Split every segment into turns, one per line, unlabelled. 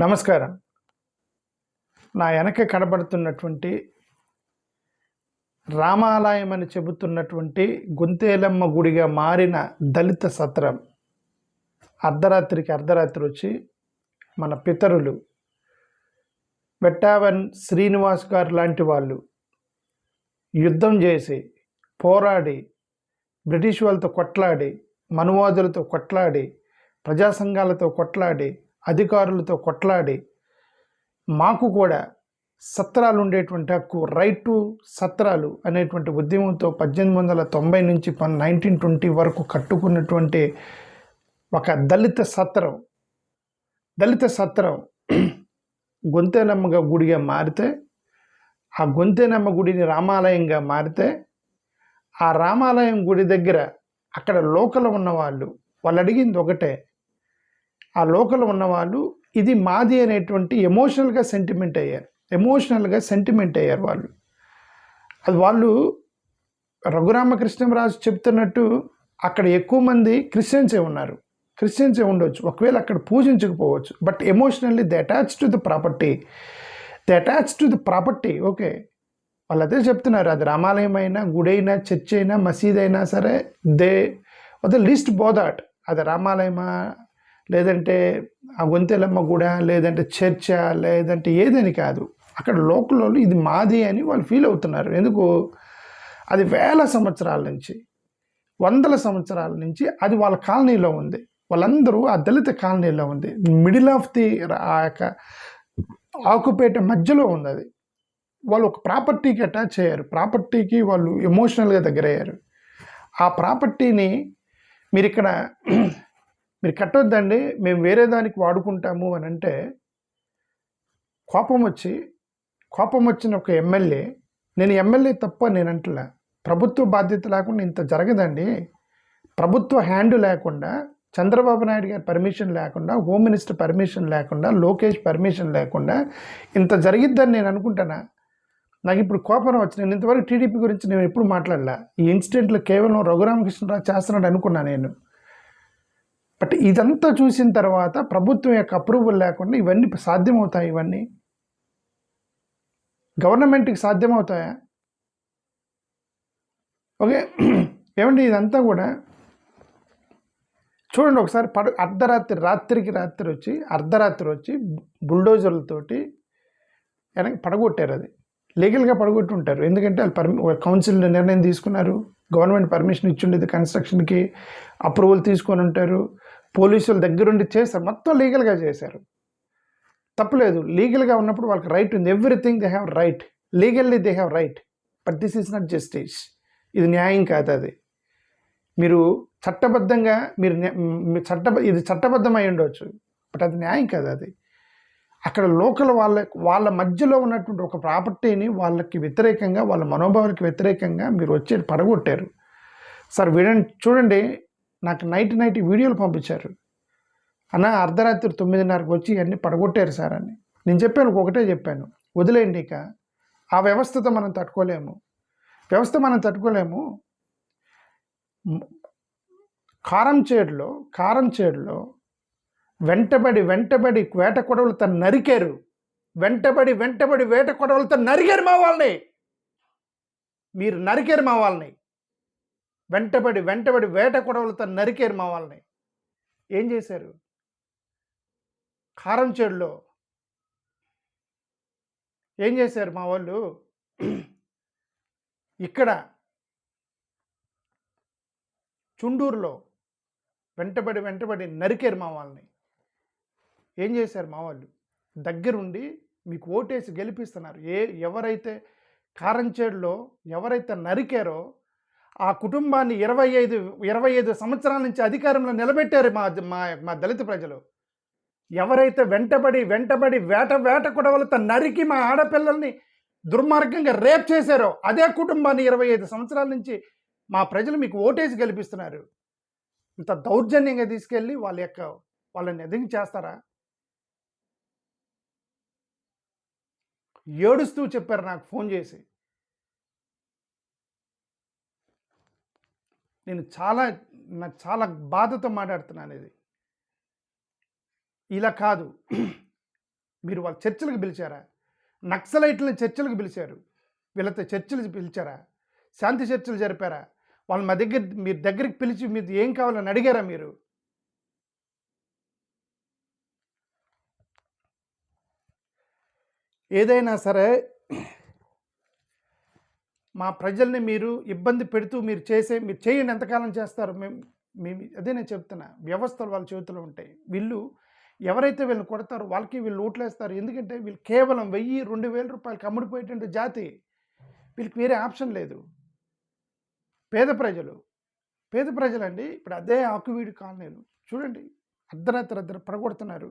నమస్కారం. నా వెనక కనబడుతున్నటువంటి రామాలయం అని చెబుతున్నటువంటి గుంతేలమ్మ గుడిగా మారిన దళిత సత్రం అర్ధరాత్రి వచ్చి మన పితరులు వెట్టావన్ శ్రీనివాస్ గారు లాంటి వాళ్ళు యుద్ధం చేసి పోరాడి బ్రిటిష్ వాళ్ళతో కొట్లాడి మనువాదులతో కొట్లాడి ప్రజా సంఘాలతో కొట్లాడి అధికారులతో కొట్లాడి మాకు కూడా సత్రాలు ఉండేటువంటి హక్కు రైట్ టు సత్రాలు అనేటువంటి ఉద్యమంతో 1890 నుంచి 1920 వరకు కట్టుకున్నటువంటి ఒక దళిత సత్రం గొంతేనమ్మ గుడిగా మారితే, ఆ గొంతేనమ్మ గుడిని రామాలయంగా మారితే, ఆ రామాలయం గుడి దగ్గర అక్కడ లోకల్ ఉన్నవాళ్ళు అడిగింది ఒకటే. ఆ లోకల్ ఉన్నవాళ్ళు ఇది మాది అనేటువంటి ఎమోషనల్గా సెంటిమెంట్ అయ్యారు వాళ్ళు. అది వాళ్ళు రఘురామకృష్ణరాజు చెప్తున్నట్టు అక్కడ ఎక్కువ మంది క్రిస్టియన్సే ఉండొచ్చు, ఒకవేళ అక్కడ పూజించకపోవచ్చు, but emotionally they attach to the property. Okay, వాళ్ళు అదే చెప్తున్నారు. అది రామాలయం అయినా, గుడైనా, చర్చ్ అయినా, మసీద్ అయినా సరే, దే లీస్ట్ బోదాట్. అది రామాలయమా, లేదంటే ఆ గొంతెలమ్మ గుడ, లేదంటే చర్చా, లేదంటే ఏదని కాదు, అక్కడ లోకల్లో ఇది మాది అని వాళ్ళు ఫీల్ అవుతున్నారు. ఎందుకు? అది వేల సంవత్సరాల నుంచి, వందల సంవత్సరాల నుంచి అది వాళ్ళ కాలనీలో ఉంది. వాళ్ళందరూ ఆ దళిత కాలనీలో ఉంది. మిడిల్ ఆఫ్ ది ఆ యొక్క ఆకుపేట మధ్యలో ఉంది. అది వాళ్ళు ఒక ప్రాపర్టీకి అటాచ్ అయ్యారు. ప్రాపర్టీకి వాళ్ళు ఎమోషనల్గా దగ్గరయ్యారు. ఆ ప్రాపర్టీని మీరు కట్టొద్దండి, మేము వేరే దానికి వాడుకుంటాము అని అంటే, కోపం వచ్చిన ఒక ఎమ్మెల్యే, నేను ఎమ్మెల్యే తప్ప నేను అంటలే, ప్రభుత్వ బాధ్యత లేకుండా ఇంత జరగదండి. ప్రభుత్వ హ్యాండ్ లేకుండా, చంద్రబాబు నాయుడు గారి పర్మిషన్ లేకుండా, హోమ్ మినిస్టర్ పర్మిషన్ లేకుండా, లోకేష్ పర్మిషన్ లేకుండా ఇంత జరిగిద్దని నేను అనుకుంటానా? నాకు ఇప్పుడు కోపం వచ్చి, నేను ఇంతవరకు టీడీపీ గురించి నేను ఎప్పుడు మాట్లాడలే. ఈ ఇన్సిడెంట్లో కేవలం రఘురామకృష్ణరాజు చేస్తున్నాడు అనుకున్నా నేను. బట్ ఇదంతా చూసిన తర్వాత ప్రభుత్వం యొక్క అప్రూవల్ లేకుండా ఇవన్నీ సాధ్యమవుతాయి? ఇవన్నీ గవర్నమెంట్కి సాధ్యమవుతాయా? ఓకే, ఏమండి, ఇదంతా కూడా చూడండి ఒకసారి. అర్ధరాత్రి వచ్చి బుల్డోజర్లతోటి వెనక్కి పడగొట్టారు. అది లీగల్గా పడగొట్టి ఉంటారు. ఎందుకంటే వాళ్ళు కౌన్సిల్ నిర్ణయం తీసుకున్నారు, గవర్నమెంట్ పర్మిషన్ ఇచ్చిండేది, కన్స్ట్రక్షన్కి అప్రూవల్ తీసుకొని ఉంటారు, పోలీసుల దగ్గరుండి చేశారు, మొత్తం లీగల్గా చేశారు. తప్పులేదు, లీగల్గా ఉన్నప్పుడు వాళ్ళకి రైట్ ఉంది. Everything they have right, legally they have right. But this is not justice. ఇది న్యాయం కాదు. అది మీరు చట్టబద్ధంగా ఇది చట్టబద్ధమై ఉండవచ్చు, బట్ అది న్యాయం కాదు. అది అక్కడ లోకల్ వాళ్ళ మధ్యలో ఉన్నటువంటి ఒక ప్రాపర్టీని వాళ్ళకి వ్యతిరేకంగా, వాళ్ళ మనోభావాలకు వ్యతిరేకంగా మీరు వచ్చి పడగొట్టారు. సార్ వినండి, చూడండి, నాకు నైట్ వీడియోలు పంపించారు. అన్న, అర్ధరాత్రి 9:30కి వచ్చి ఇవన్నీ పడగొట్టారు సార్ అని. నేను చెప్పాను, ఒకటే చెప్పాను, వదిలేయండి. ఇక ఆ వ్యవస్థతో మనం తట్టుకోలేము. కారంచేడులో వెంటబడి వేట కొడవలతో నరికారు. వెంటబడి వేట కొడవలతో నరికారు మా వాళ్ళని. మీరు నరికారు మా వాళ్ళని. వెంటబడి వేట కొడవలతో నరికారు మా వాళ్ళని. ఏం చేశారు? కారంచేడులో ఏం చేశారు మా వాళ్ళు? ఇక్కడ చుండూరులో వెంటబడి నరికారు మా వాళ్ళని. ఏం చేశారు మా వాళ్ళు? దగ్గరుండి మీకు ఓటేసి గెలిపిస్తున్నారు. ఎవరైతే కారంచేడులో ఎవరైతే నరికారో ఆ కుటుంబాన్ని 25 సంవత్సరాల నుంచి అధికారంలో నిలబెట్టారు మా దళిత ప్రజలు. ఎవరైతే వెంటబడి వేట కొడవలతో నరికి మా ఆడపిల్లల్ని దుర్మార్గంగా రేప్ చేశారో అదే కుటుంబాన్ని 25 సంవత్సరాల నుంచి మా ప్రజలు మీకు ఓటేసి గెలిపిస్తున్నారు. ఇంత దౌర్జన్యంగా తీసుకెళ్ళి వాళ్ళని ఎదిగి చేస్తారా? ఏడుస్తూ చెప్పారు నాకు ఫోన్ చేసి. నాకు చాలా బాధతో మాట్లాడుతున్నాను. ఇది ఇలా కాదు. మీరు వాళ్ళ చర్చలకు పిలిచారా? నక్సలైట్లని చర్చలకు పిలిచారు. వీళ్ళతో చర్చలు పిలిచారా? శాంతి చర్చలు జరిపారా? వాళ్ళు మా దగ్గర మీరు దగ్గరికి పిలిచి మీరు ఏం కావాలని అడిగారా మీరు? ఏదైనా సరే మా ప్రజల్ని మీరు ఇబ్బంది పెడుతూ మీరు చేయండి, ఎంతకాలం చేస్తారు? మేము అదే నేను చెప్తున్నా. వ్యవస్థలు వాళ్ళ చేతిలో ఉంటాయి. వీళ్ళు ఎవరైతే వీళ్ళని కొడతారో వాళ్ళకి వీళ్ళు ఓట్లేస్తారు. ఎందుకంటే వీళ్ళు కేవలం 1000, 2000 రూపాయలకి అమ్ముడుపోయేటువంటి జాతి. వీళ్ళకి వేరే ఆప్షన్ లేదు. పేద ప్రజలండి. ఇప్పుడు అదే ఆకువీడి కాలనీలు చూడండి, అర్ధరాత్రి పడగొడుతున్నారు.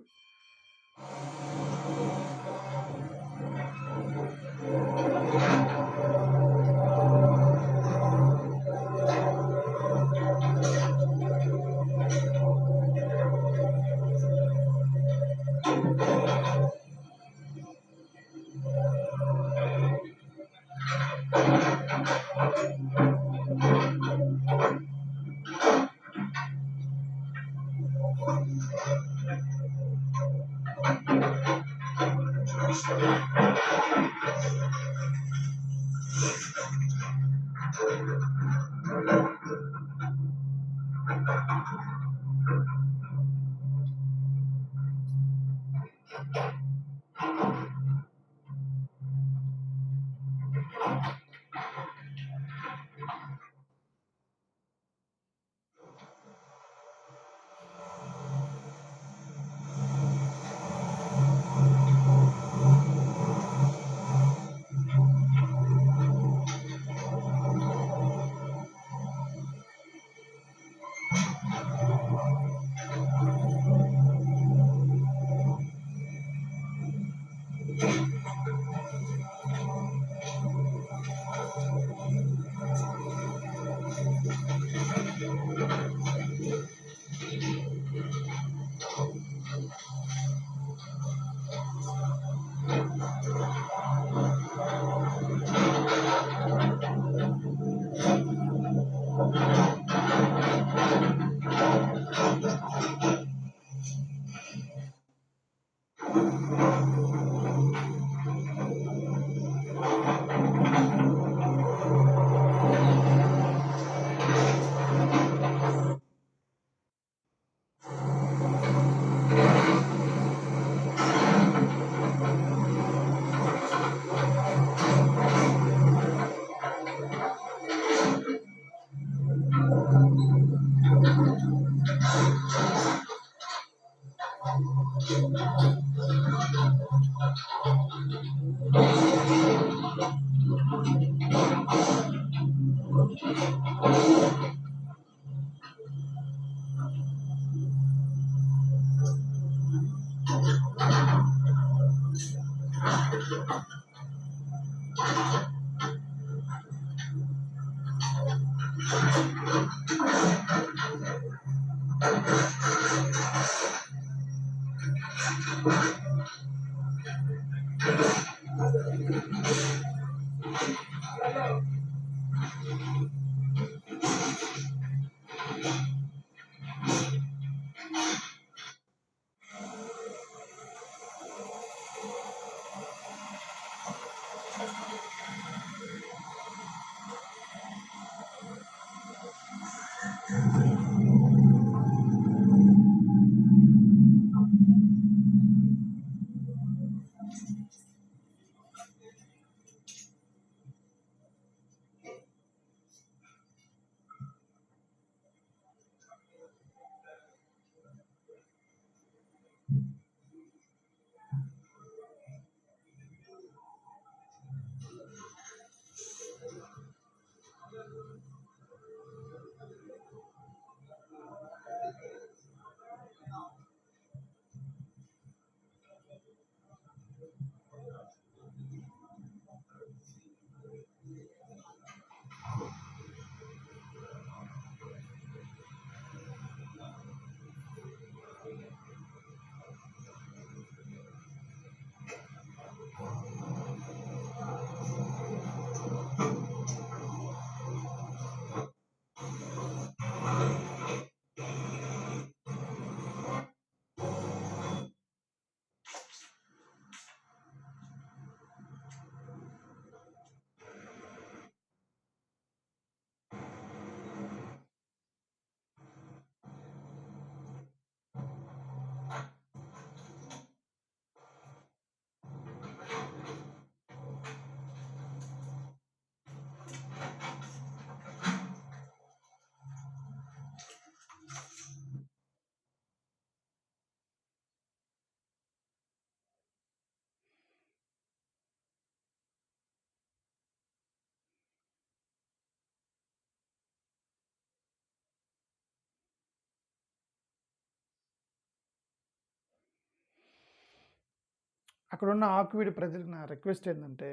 అక్కడున్న ఆకువీడి ప్రజలకు నా రిక్వెస్ట్ ఏంటంటే,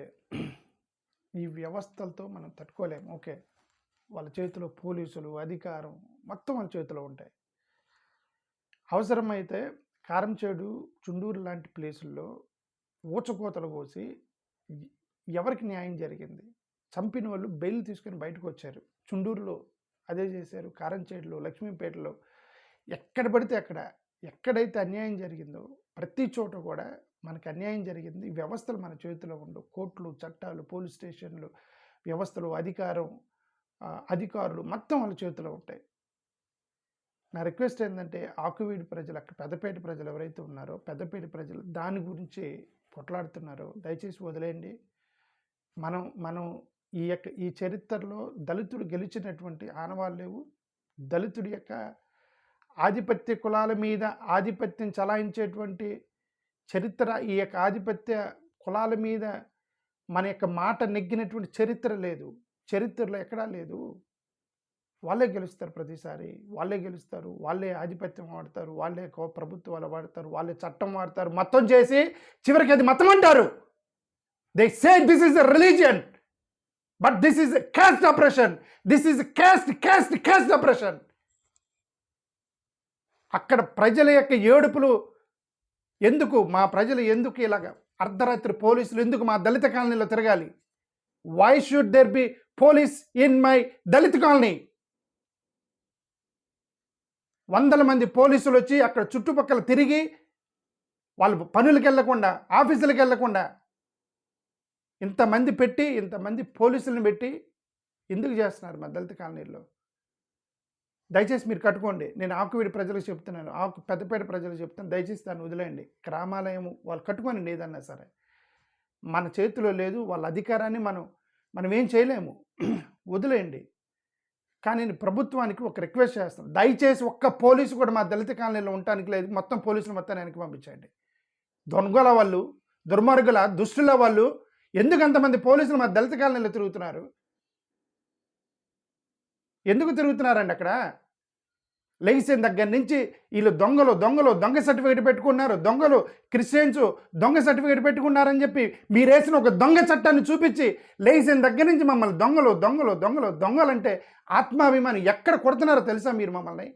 ఈ వ్యవస్థలతో మనం తట్టుకోలేము. ఓకే. వాళ్ళ చేతిలో పోలీసులు, అధికారం మొత్తం వాళ్ళ చేతిలో ఉంటాయి. అవసరమైతే కారంచేడు, చుండూరు లాంటి ప్లేసుల్లో ఊచకోతలు కోసి ఎవరికి న్యాయం జరిగింది? చంపిన వాళ్ళు బెయిల్ తీసుకొని బయటకొచ్చారు. చుండూరులో అదే చేశారు. కారంచేడులో, లక్ష్మీపేటలో ఎక్కడ పడితే అక్కడ, ఎక్కడైతే అన్యాయం జరిగిందో ప్రతి చోట కూడా మనకు అన్యాయం జరిగింది. వ్యవస్థలు మన చేతిలో ఉండవు. కోర్టులు, చట్టాలు, పోలీస్ స్టేషన్లు, వ్యవస్థలు, అధికారులు మొత్తం వాళ్ళ చేతిలో ఉంటాయి. నా రిక్వెస్ట్ ఏంటంటే ఆకువీడి ప్రజలు, అక్కడ పెద్దపేట ప్రజలు ఎవరైతే ఉన్నారో పెద్దపేట ప్రజలు దాని గురించి కొట్లాడుతున్నారో దయచేసి వదిలేయండి. మనం ఈ చరిత్రలో దళితుడు గెలిచినటువంటి ఆనవాళ్ళు లేవు. దళితుడి యొక్క ఆధిపత్య కులాల మీద ఆధిపత్యం చలాయించేటువంటి చరిత్ర, ఈ యొక్క ఆధిపత్య కులాల మీద మన యొక్క మాట నెగ్గినటువంటి చరిత్ర లేదు. చరిత్రలో ఎక్కడా లేదు. వాళ్ళే గెలుస్తారు. ప్రతిసారి వాళ్ళే గెలుస్తారు. వాళ్ళే ఆధిపత్యం వాడతారు. వాళ్ళే ప్రభుత్వాలు వాడతారు. వాళ్ళే చట్టం వాడతారు. మొత్తం చేసి చివరికి అది మతం అంటారు. They say this is a religion, but this is cost operation. This is cost operation. అక్కడ ప్రజల యొక్క ఏడుపులు ఎందుకు, మా ప్రజలు ఎందుకు ఇలాగ అర్ధరాత్రి పోలీసులు ఎందుకు మా దళిత కాలనీలో తిరగాలి? Why should there be police in my Dalit colony? 100 మంది పోలీసులు వచ్చి అక్కడ చుట్టుపక్కల తిరిగి వాళ్ళు పనులకు వెళ్లకుండా, ఆఫీసులకు వెళ్లకుండా ఇంతమంది పోలీసులను పెట్టి ఎందుకు చేస్తున్నారు మా దళిత కాలనీలో? దయచేసి మీరు కట్టుకోండి. నేను ఆకువీడి ప్రజలకు చెప్తున్నాను, పెద్దపేట ప్రజలకు చెప్తాను, దయచేసి దాన్ని వదిలేయండి. గ్రామాలయము వాళ్ళు కట్టుకోనండి ఏదన్నా సరే. మన చేతిలో లేదు. వాళ్ళ అధికారాన్ని మనం ఏం చేయలేము. వదిలేయండి. కానీ నేను ప్రభుత్వానికి ఒక రిక్వెస్ట్ చేస్తాను, దయచేసి ఒక్క పోలీసు కూడా మా దళిత కాలనీలో ఉండటానికి లేదు. మొత్తం పోలీసులు మొత్తాన్ని వెనక్కి పంపించండి. దొంగల వాళ్ళు, దుర్మార్గుల, దుష్టుల వాళ్ళు ఎందుకు అంతమంది పోలీసులు మా దళిత కాలనీలో తిరుగుతున్నారు? ఎందుకు తిరుగుతున్నారండి? అక్కడ లెగిసిన దగ్గర నుంచి వీళ్ళు దొంగ సర్టిఫికేట్ పెట్టుకున్నారు, దొంగలు క్రిస్టియన్స్ దొంగ సర్టిఫికేట్ పెట్టుకున్నారని చెప్పి మీరేసిన ఒక దొంగ చట్టాన్ని చూపించి లెగిసిన దగ్గర నుంచి మమ్మల్ని దొంగలంటే ఆత్మాభిమానం ఎక్కడ కొడుతున్నారో తెలుసా మీరు మమ్మల్ని?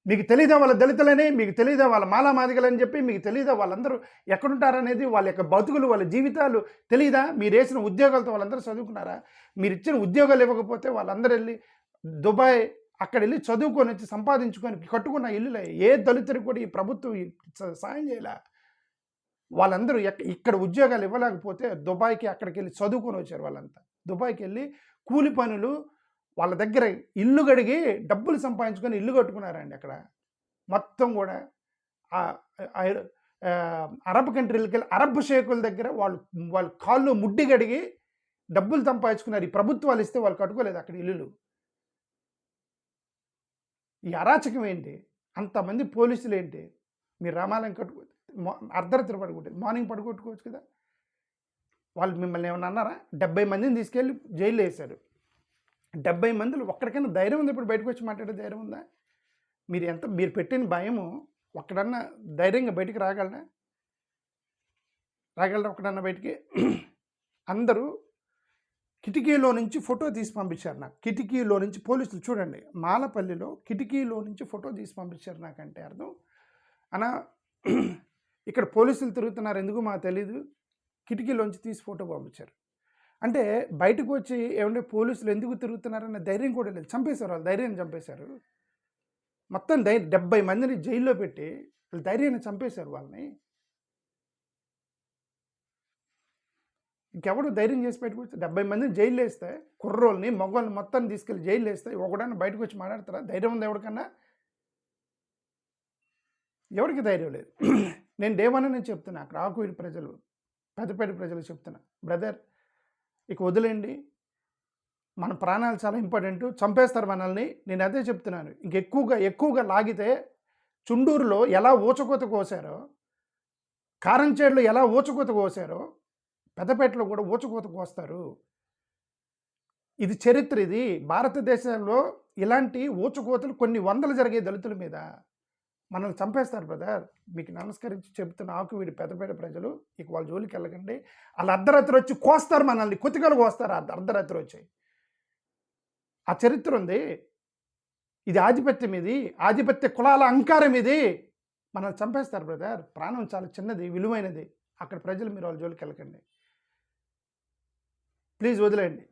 మీకు తెలీదా వాళ్ళ దళితులని? మీకు తెలీదా వాళ్ళ మాలామాదిగలని చెప్పి? మీకు తెలీదా వాళ్ళందరూ ఎక్కడుంటారనేది? వాళ్ళ యొక్క బతుకులు, వాళ్ళ జీవితాలు తెలీదా? మీరు వేసిన ఉద్యోగాలతో వాళ్ళందరూ చదువుకున్నారా? మీరు ఇచ్చిన ఉద్యోగాలు ఇవ్వకపోతే వాళ్ళందరూ వెళ్ళి దుబాయ్ అక్కడ వెళ్ళి చదువుకొని వచ్చి సంపాదించుకొని కట్టుకున్న ఇల్లులే. ఏ దళితుడికి కూడా ఈ ప్రభుత్వం సాయం చేయలే. వాళ్ళందరూ ఇక్కడ ఉద్యోగాలు ఇవ్వలేకపోతే దుబాయ్కి అక్కడికి వెళ్ళి చదువుకొని వచ్చారు. వాళ్ళంతా దుబాయ్కి వెళ్ళి కూలి పనులు, వాళ్ళ దగ్గర ఇల్లు గడిగి డబ్బులు సంపాదించుకొని ఇల్లు కట్టుకున్నారండి. అక్కడ మొత్తం కూడా అరబ్ కంట్రీలకి వెళ్ళి అరబ్ షేకుల దగ్గర వాళ్ళు కాళ్ళు ముడ్డి గడిగి డబ్బులు సంపాదించుకున్నారు. ఈ ప్రభుత్వాలు ఇస్తే వాళ్ళు కట్టుకోలేదు అక్కడ ఇల్లులు. ఈ అరాచకం ఏంటి? అంతమంది పోలీసులు ఏంటి? మీరు రామాలయం అర్ధరాత్రి పడుకుంటారు, మార్నింగ్ పడుకొట్టుకోవచ్చు కదా. వాళ్ళు మిమ్మల్ని ఏమన్నా అన్నారా? 70 మందిని తీసుకెళ్ళి జైల్లో వేశారు. 70 మందిలో ఒక్కడికైనా ధైర్యం ఉంది? ఇప్పుడు బయటకు వచ్చి మాట్లాడే ధైర్యం ఉందా? మీరు పెట్టిన భయము ఒక్కడన్నా ధైర్యంగా బయటికి రాగలరా? ఒక్కడన్నా బయటికి? అందరూ కిటికీలో నుంచి ఫోటో తీసి పంపించారు నాకు. కిటికీలో నుంచి పోలీసులు చూడండి, మాలపల్లిలో కిటికీలో నుంచి ఫోటో తీసి పంపించారు. నాకంటే అర్థం అనా ఇక్కడ పోలీసులు తిరుగుతున్నారు ఎందుకు మాకు తెలీదు, కిటికీలోంచి తీసి ఫోటో పంపించారు. అంటే బయటకు వచ్చి ఏమంటే పోలీసులు ఎందుకు తిరుగుతున్నారన్న ధైర్యం కూడా లేదు. చంపేశారు, వాళ్ళు ధైర్యాన్ని చంపేశారు. మొత్తం 70 మందిని జైల్లో పెట్టి వాళ్ళు ధైర్యాన్ని చంపేశారు వాళ్ళని. ఇంకెవడు ధైర్యం చేసి పెట్టుకోవచ్చు? 70 మందిని జైలు వేస్తే, కుర్రోల్ని మగవాళ్ళని మొత్తాన్ని తీసుకెళ్ళి జైలు వేస్తే ఒకడన్నా బయటకు వచ్చి మాట్లాడతారా? ధైర్యం ఉంది ఎవరికన్నా? ఎవరికి ధైర్యం లేదు. నేను డేవన్ నేను చెప్తున్నా, అక్కడ ఆకువీడి ప్రజలు, పెద్దపేట ప్రజలు చెప్తున్నా, బ్రదర్ ఇక వదిలేండి. మన ప్రాణాలు చాలా ఇంపార్టెంట్. చంపేస్తారు మనల్ని. నేను అదే చెప్తున్నాను. ఎక్కువగా లాగితే చుండూరులో ఎలా ఊచకోత కోసారో, కారంచేడులో ఎలా ఊచకోత కోసారో, పెద్దపేటలో కూడా ఊచకోత కోస్తారు. ఇది చరిత్ర. ఇది భారతదేశంలో ఇలాంటి ఊచకోతలు కొన్ని వందలు జరిగే దళితుల మీద. మనల్ని చంపేస్తారు బ్రదర్. మీకు నమస్కరించి చెప్తున్న ఆకువీడి పెద్దపేట ప్రజలు ఇక వాళ్ళ జోలికి వెళ్ళకండి. వాళ్ళు అర్ధరాత్రి వచ్చి కోస్తారు మనల్ని, కొద్దిగలు కోస్తారు అర్ధరాత్రి వచ్చి. ఆ చరిత్ర ఉంది. ఇది ఆధిపత్యం, ఇది ఆధిపత్య కులాల అహంకారం, ఇది మనల్ని చంపేస్తారు బ్రదర్. ప్రాణం చాలా చిన్నది, విలువైనది. అక్కడ ప్రజలు మీరు వాళ్ళ జోలికి వెళ్ళకండి, ప్లీజ్ వదిలేయండి.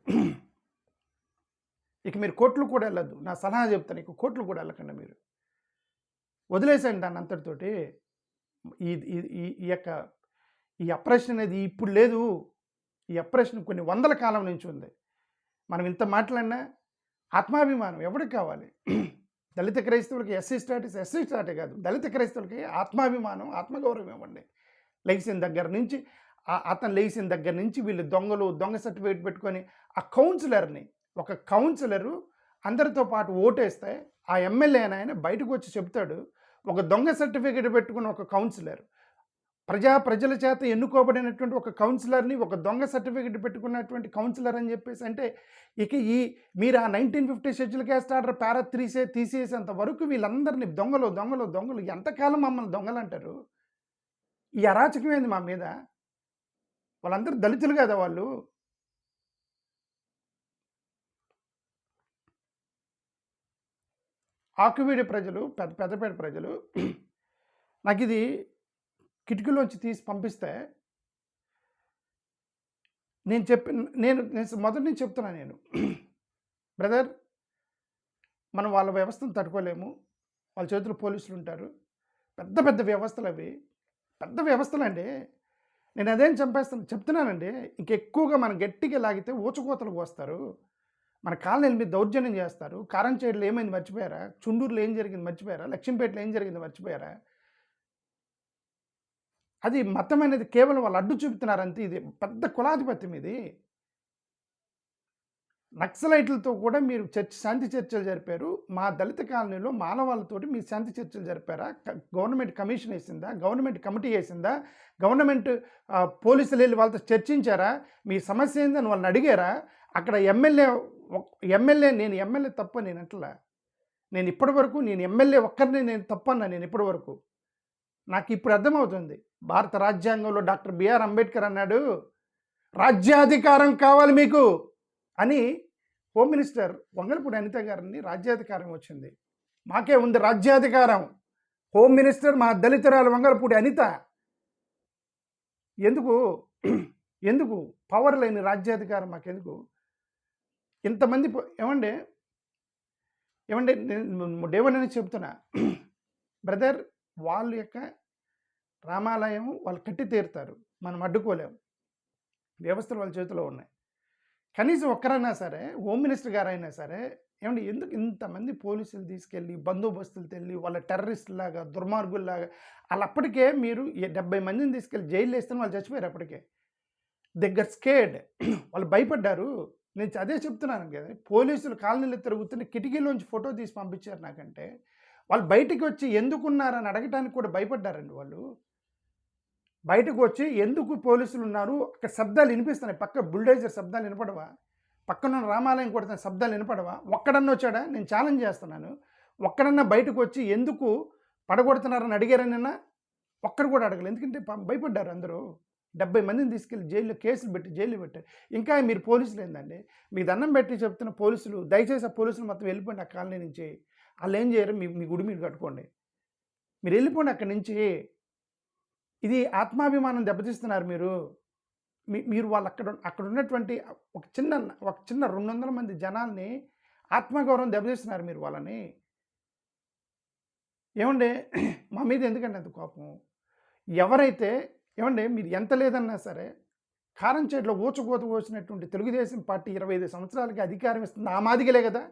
ఇక మీరు కోర్టులు కూడా వెళ్ళొద్దు, నా సలహా చెప్తాను. ఇక కోర్టులు కూడా వెళ్ళకండి, మీరు వదిలేసేయండి దాన్ని అంతటితోటి. ఈ ఈ యొక్క ఈ అప్రెషన్ అనేది ఇప్పుడు లేదు. ఈ అప్రెషన్ కొన్ని వందల కాలం నుంచి ఉంది. మనం ఇంత మాట్లాడినా ఆత్మాభిమానం ఎవరికి కావాలి? దళిత క్రైస్తవులకి ఎస్సీ స్టాటే కాదు, దళిత క్రైస్తవులకి ఆత్మాభిమానం, ఆత్మగౌరవం ఇవ్వండి. లేచిన దగ్గర నుంచి, అతను లేచిన దగ్గర నుంచి వీళ్ళు దొంగ సర్టిఫికేట్ పెట్టుకొని ఆ కౌన్సిలర్ని, ఒక కౌన్సిలరు అందరితో పాటు ఓటేస్తే ఆ ఎమ్మెల్యే ఆయన బయటకు వచ్చి చెప్తాడు, ఒక దొంగ సర్టిఫికేట్ పెట్టుకున్న ఒక కౌన్సిలర్, ప్రజల చేత ఎన్నుకోబడినటువంటి ఒక కౌన్సిలర్ని ఒక దొంగ సర్టిఫికేట్ పెట్టుకున్నటువంటి కౌన్సిలర్ అని చెప్పేసి అంటే, ఇక మీరు ఆ 1950 షెడ్యూల్ క్యాస్ట్ ఆర్డర్ పారా తీసేసేంత వరకు వీళ్ళందరినీ దొంగలు ఎంతకాలం మమ్మల్ని దొంగలు అంటారు? ఈ అరాచకమైంది మా మీద. వాళ్ళందరూ దళితులు కదా వాళ్ళు. ఆకువీడి ప్రజలు, పెద్దపేట ప్రజలు నాకు ఇది కిటికీలోంచి తీసి పంపిస్తే నేను మొదటి నుంచి చెప్తున్నాను నేను, బ్రదర్ మనం వాళ్ళ వ్యవస్థను తట్టుకోలేము. వాళ్ళ చేతిలో పోలీసులు ఉంటారు, పెద్ద వ్యవస్థలు అవి, పెద్ద వ్యవస్థలు అండి. నేను అదేం చెప్తున్నానండి. ఇంకెక్కువగా మనం గట్టిగా లాగితే ఊచకోతలకు వస్తారు, మన కాలనీల మీద దౌర్జన్యం చేస్తారు. కారంచేడులో ఏమైంది మర్చిపోయారా? చుండూరులో ఏం జరిగింది మర్చిపోయారా? లక్ష్మీపేటలో ఏం జరిగింది మర్చిపోయారా? అది మతం అనేది కేవలం వాళ్ళు అడ్డు చూపుతున్నారంతే. ఇది పెద్ద కులాధిపత్యం. ఇది నక్సలైట్లతో కూడా మీరు శాంతి చర్చలు జరిపారు. మా దళిత కాలనీలో మానవాళ్ళతోటి మీరు శాంతి చర్చలు జరిపారా? గవర్నమెంట్ కమిషన్ వేసిందా? గవర్నమెంట్ కమిటీ వేసిందా? గవర్నమెంట్ పోలీసులు వెళ్ళి వాళ్ళతో చర్చించారా? మీ సమస్య ఏందని వాళ్ళని అడిగారా? అక్కడ ఎమ్మెల్యే నేను ఎమ్మెల్యే తప్ప నేను అట్లా, నేను ఇప్పటి వరకు నేను ఎమ్మెల్యే ఒక్కరిని నేను తప్పన్నా. నేను ఇప్పటి వరకు నాకు ఇప్పుడు అర్థమవుతుంది. భారత రాజ్యాంగంలో డాక్టర్ బిఆర్ అంబేద్కర్ అన్నాడు, రాజ్యాధికారం కావాలి మీకు అని. హోమ్ మినిస్టర్ వంగలపూడి అనిత గారిని రాజ్యాధికారం వచ్చింది, మాకే ఉంది రాజ్యాధికారం. హోమ్ మినిస్టర్ మా దళితురాలు వంగలపూడి అనిత. ఎందుకు పవర్ లేని రాజ్యాధికారం మాకెందుకు? ఇంతమంది ఏమండి డేవనని చెప్తున్నా బ్రదర్, వాళ్ళ యొక్క రామాలయం వాళ్ళు కట్టి తీరుతారు, మనం అడ్డుకోలేము. వ్యవస్థలు వాళ్ళ చేతిలో ఉన్నాయి. కనీసం ఒక్కరైనా సరే, హోమ్ మినిస్టర్ గారైనా సరే, ఎందుకు ఇంతమంది పోలీసులు తీసుకెళ్ళి బందోబస్తులు తెల్లి వాళ్ళ టెర్రరిస్టులాగా, దుర్మార్గుల్లాగా, వాళ్ళు అప్పటికే మీరు 70 మందిని తీసుకెళ్ళి జైలు వేస్తే వాళ్ళు చచ్చిపోయారు అప్పటికే. దగ్గర స్కేడ్, వాళ్ళు భయపడ్డారు. నేను అదే చెప్తున్నాను కదా, పోలీసులు కాలనీలు తిరుగుతున్న కిటికీలోంచి ఫోటో తీసి పంపించారు నాకంటే, వాళ్ళు బయటికి వచ్చి ఎందుకున్నారని అడగటానికి కూడా భయపడ్డారండి. వాళ్ళు బయటకు వచ్చి ఎందుకు పోలీసులు ఉన్నారు, అక్కడ శబ్దాలు వినిపిస్తున్నాయి, పక్క బుల్డోజర్ శబ్దాలు వినపడవా, పక్కన రామాలయం కొడుతున్న శబ్దాలు వినపడవా? ఒక్కడన్నా వచ్చాడా? నేను ఛాలెంజ్ చేస్తున్నాను, ఒక్కడన్నా బయటకు వచ్చి ఎందుకు పడగొడుతున్నారని అడిగారనన్నా? ఒక్కడు కూడా అడగలేదు. ఎందుకంటే భయపడ్డారు అందరూ. 70 మందిని తీసుకెళ్ళి జైల్లో కేసులు పెట్టి జైలు పెట్టారు. ఇంకా మీరు పోలీసులు ఏందండి? మీ దండం పెట్టి చెప్తున్న పోలీసులు, దయచేసి ఆ పోలీసులు మొత్తం వెళ్ళిపోండి ఆ కాలనీ నుంచి. వాళ్ళు ఏం చేయరు, మీ గుడి మీరు కట్టుకోండి, మీరు వెళ్ళిపోండి అక్కడి నుంచి. ఇది ఆత్మాభిమానం దెబ్బతీస్తున్నారు మీరు వాళ్ళు అక్కడ ఉన్నటువంటి ఒక చిన్న 200 మంది జనాల్ని ఆత్మగౌరవం దెబ్బతీస్తున్నారు మీరు వాళ్ళని. మా మీద ఎందుకండి అంత కోపం? ఎవరైతే మీరు ఎంత లేదన్నా సరే, కారంచేడులో ఊచకోత కోసినటువంటి తెలుగుదేశం పార్టీ 25 సంవత్సరాలకి అధికారం ఇస్తుంది. ఆ మాదిగలే కదా,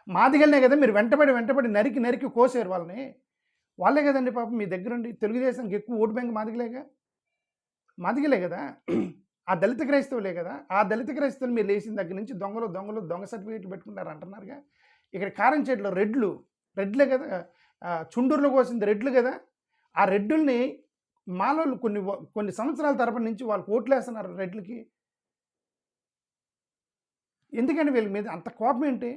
మాదిగలనే కదా మీరు వెంటబడి నరికి కోసారు వాళ్ళని. వాళ్ళే కదండి పాపం మీ దగ్గరుండి. తెలుగుదేశానికి ఎక్కువ ఓటు బ్యాంక్ మాదిగలే కదా, ఆ దళిత క్రైస్తవులే కదా. ఆ దళిత క్రైస్తవులు మీరు లేచిన దగ్గర నుంచి దొంగ సర్టిఫికేట్లు పెట్టుకుంటారు అంటున్నారుగా. ఇక్కడ కారంచేడులో రెడ్లే కదా, చుండూరులో కోసింది రెడ్లు కదా. ఆ రెడ్డుల్ని మాలోళ్ళు కొన్ని సంవత్సరాల తరపున నుంచి వాళ్ళు ఓట్లు వేస్తున్నారు రెడ్లకి. ఎందుకంటే వీళ్ళ మీద అంత కోపం ఏంటి?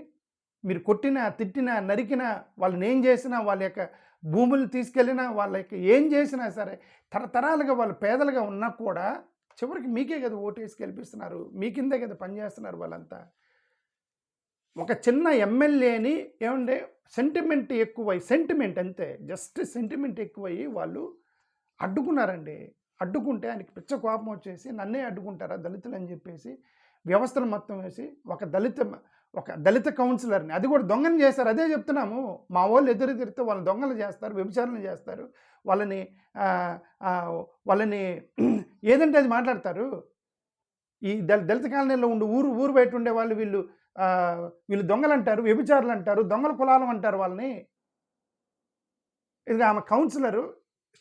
మీరు కొట్టినా, తిట్టినా, నరికినా, వాళ్ళని ఏం చేసినా, వాళ్ళ యొక్క భూములు తీసుకెళ్ళినా వాళ్ళకి ఏం చేసినా సరే తరతరాలుగా వాళ్ళు పేదలుగా ఉన్నా కూడా చివరికి మీకే కదా ఓటేసి గెలిపిస్తున్నారు, మీ కిందే కదా పనిచేస్తున్నారు వాళ్ళంతా. ఒక చిన్న ఎమ్మెల్యేని ఏమంటే సెంటిమెంట్ అంతే, జస్ట్ సెంటిమెంట్ ఎక్కువయ్యి వాళ్ళు అడ్డుకున్నారండి. అడ్డుకుంటే ఆయనకి పిచ్చ కోపం వచ్చేసి నన్నే అడ్డుకుంటారా దళితులు అని చెప్పేసి వ్యవస్థలు మొత్తం వేసి ఒక దళిత కౌన్సిలర్ని, అది కూడా దొంగని చేస్తారు. అదే చెప్తున్నాము, మా వాళ్ళు ఎదురు తిరిగితే వాళ్ళని దొంగలు చేస్తారు, వ్యభిచారణ చేస్తారు, వాళ్ళని ఏదంటే అది మాట్లాడతారు. ఈ దళిత కాలనీలో ఉండి ఊరు బయట ఉండే వాళ్ళు వీళ్ళు దొంగలు అంటారు, వ్యభిచారులు అంటారు, దొంగల కులాలం అంటారు వాళ్ళని. ఇది ఆమె కౌన్సిలరు,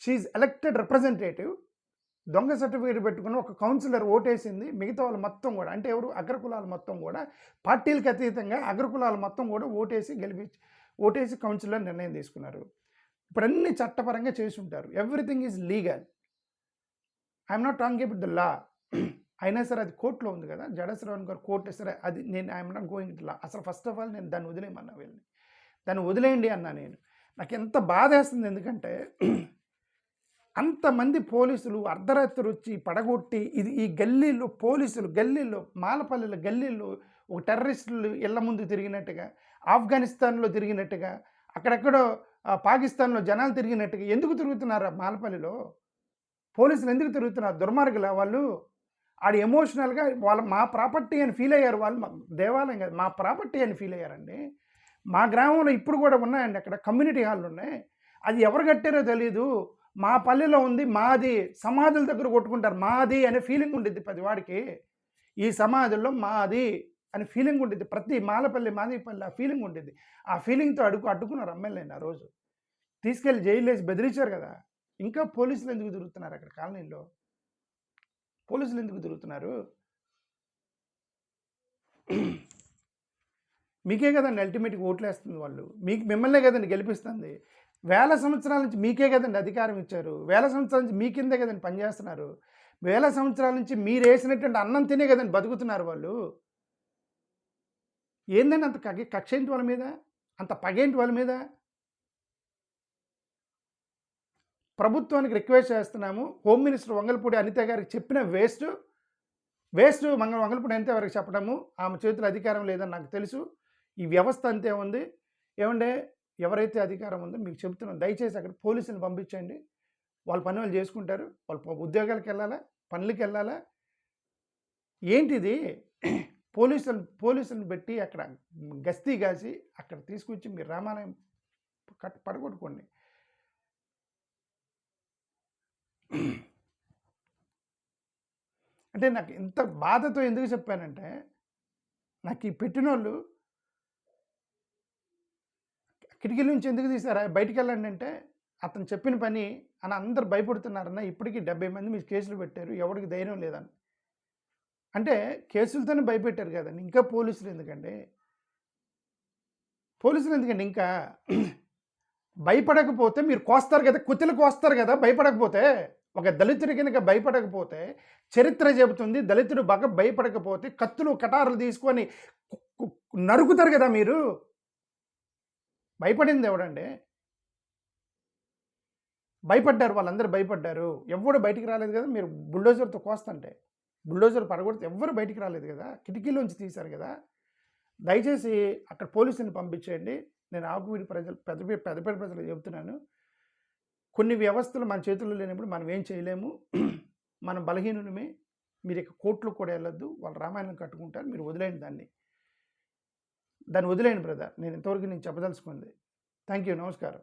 షీఈ్ ఎలక్టెడ్ రిప్రజెంటేటివ్. దొంగ సర్టిఫికేట్ పెట్టుకుని ఒక కౌన్సిలర్ ఓటేసింది, మిగతా వాళ్ళు మొత్తం కూడా అంటే ఎవరు అగ్రకులాలు మొత్తం కూడా పార్టీలకు అతీతంగా అగ్రకులాలు మొత్తం కూడా ఓటేసి కౌన్సిలర్ నిర్ణయం తీసుకున్నారు. ఇప్పుడు అన్ని చట్టపరంగా చేసి ఉంటారు. Everything is legal. I'm not talking about the law. అయినా సరే అది కోర్టులో ఉంది కదా, జడశ్రవణ్ గారు కోర్టు సరే అది నేను ఐఎమ్ నాట్ గోయింగ్ టు లా. అసలు ఫస్ట్ ఆఫ్ ఆల్ నేను దాన్ని వదిలేయమన్నా, దాన్ని వదిలేయండి అన్నా. నాకు ఎంత బాధ వేస్తుంది, ఎందుకంటే అంతమంది పోలీసులు అర్ధరాత్రి వచ్చి పడగొట్టి ఈ గల్లీలో పోలీసులు గల్లీలో మాలపల్లిలో గల్లీలో ఒక టెర్రరిస్టులు ఇళ్ల ముందు తిరిగినట్టుగా, ఆఫ్ఘనిస్తాన్లో తిరిగినట్టుగా, అక్కడెక్కడో పాకిస్తాన్లో జనాలు తిరిగినట్టుగా ఎందుకు తిరుగుతున్నారు మాలపల్లిలో? పోలీసులు ఎందుకు తిరుగుతున్నారు? దుర్మార్గుల వాళ్ళు. ఆడు ఎమోషనల్గా మా ప్రాపర్టీ అని ఫీల్ అయ్యారు వాళ్ళు. దేవాలయం కాదు, మా ప్రాపర్టీ అని ఫీల్ అయ్యారండి. మా గ్రామంలో ఇప్పుడు కూడా ఉన్నాయండి, అక్కడ కమ్యూనిటీ హాల్ ఉన్నాయి. అది ఎవరు కట్టారో తెలీదు, మా పల్లెలో ఉంది, మాది. సమాధుల దగ్గర కొట్టుకుంటారు, మాది అనే ఫీలింగ్ ఉండిద్ది ప్రతి వాడికి. ఈ సమాధుల్లో మాది అనే ఫీలింగ్ ఉండిద్ది, ప్రతి మాలపల్లి మాదిపల్లి ఆ ఫీలింగ్ ఉండిద్ది. ఆ ఫీలింగ్తో అడ్డుకున్నారు ఎమ్మెల్యేని. ఆ రోజు తీసుకెళ్ళి జైలు వేసి బెదిరించారు కదా. ఇంకా పోలీసులు ఎందుకు తిరుగుతున్నారు అక్కడ కాలనీలో? పోలీసులు ఎందుకు తిరుగుతున్నారు? మీకే కదండి అల్టిమేట్గా ఓట్లు వేస్తుంది వాళ్ళు, మిమ్మల్నే కదండి గెలిపిస్తుంది. వేల సంవత్సరాల నుంచి మీకే కదండి అధికారం ఇచ్చారు, వేల సంవత్సరాల నుంచి మీ కిందే కదండి పనిచేస్తున్నారు, వేల సంవత్సరాల నుంచి మీరు వేసినటువంటి అన్నం తినే కదండి బతుకుతున్నారు వాళ్ళు. ఏందండి అంత కక్ష ఏంటి వాళ్ళ మీద, అంత పగేంటి వాళ్ళ మీద? ప్రభుత్వానికి రిక్వెస్ట్ చేస్తున్నాము, హోమ్ మినిస్టర్ వంగలపూడి అనిత గారికి చెప్పిన వేస్ట్ వంగలపూడి అనిత గారికి చెప్పడము, ఆమె చేతుల అధికారం లేదని నాకు తెలుసు. ఈ వ్యవస్థ అంతే ఉంది. ఏమంటే ఎవరైతే అధికారం ఉందో మీకు చెబుతున్నాం, దయచేసి అక్కడ పోలీసులను పంపించండి. వాళ్ళ పని వాళ్ళు చేసుకుంటారు, వాళ్ళ ఉద్యోగాలకు వెళ్ళాలా, పనులకి వెళ్ళాలా. ఏంటిది? పోలీసులను పెట్టి అక్కడ గస్తీ కాసి అక్కడ తీసుకొచ్చి మీరు రామాలయం పడగొట్టుకోండి. అంటే నాకు ఇంత బాధతో ఎందుకు చెప్పానంటే, నాకు ఈ పెట్టినోళ్ళు కిటికీల నుంచి ఎందుకు తీసారా, బయటికి వెళ్ళండి అంటే అతను చెప్పిన పని అని అందరు భయపడుతున్నారన్న. ఇప్పటికీ 70 మంది మీరు కేసులు పెట్టారు, ఎవరికి ధైర్యం లేదని. అంటే కేసులతోనే భయపెట్టారు కదండి, ఇంకా పోలీసులు ఎందుకండి? ఇంకా భయపడకపోతే మీరు కోస్తారు కదా, కుతిలు కోస్తారు కదా. భయపడకపోతే, ఒక దళితుడి కనుక భయపడకపోతే, చరిత్ర చెబుతుంది, దళితుడు బాగా భయపడకపోతే కత్తులు కటారులు తీసుకొని నరుకుతారు కదా మీరు. భయపడింది ఎవడండి? భయపడ్డారు, వాళ్ళందరూ భయపడ్డారు. ఎవడు బయటికి రాలేదు కదా. మీరు బుల్డోజర్తో కోస్తుంటే, బుల్డోజర్ పడగొడితే ఎవ్వరు బయటికి రాలేదు కదా, కిటికీలోంచి తీశారు కదా. దయచేసి అక్కడ పోలీసుని పంపించేయండి. నేను ఆకువీడి ప్రజలు పెద్దపేట ప్రజలు చెబుతున్నాను, కొన్ని వ్యవస్థలు మన చేతుల్లో లేనప్పుడు మనం ఏం చేయలేము. మనం బలహీనులమే. మీరు ఇక కోర్టులకు కూడా వెళ్ళొద్దు, వాళ్ళు రామాయణం కట్టుకుంటారు, మీరు వదిలేయండి దాన్ని వదిలేయండి బ్రదర్. నేను ఇంతవరకు చెప్పదలుచుకుంది. థ్యాంక్ యూ, నమస్కారం.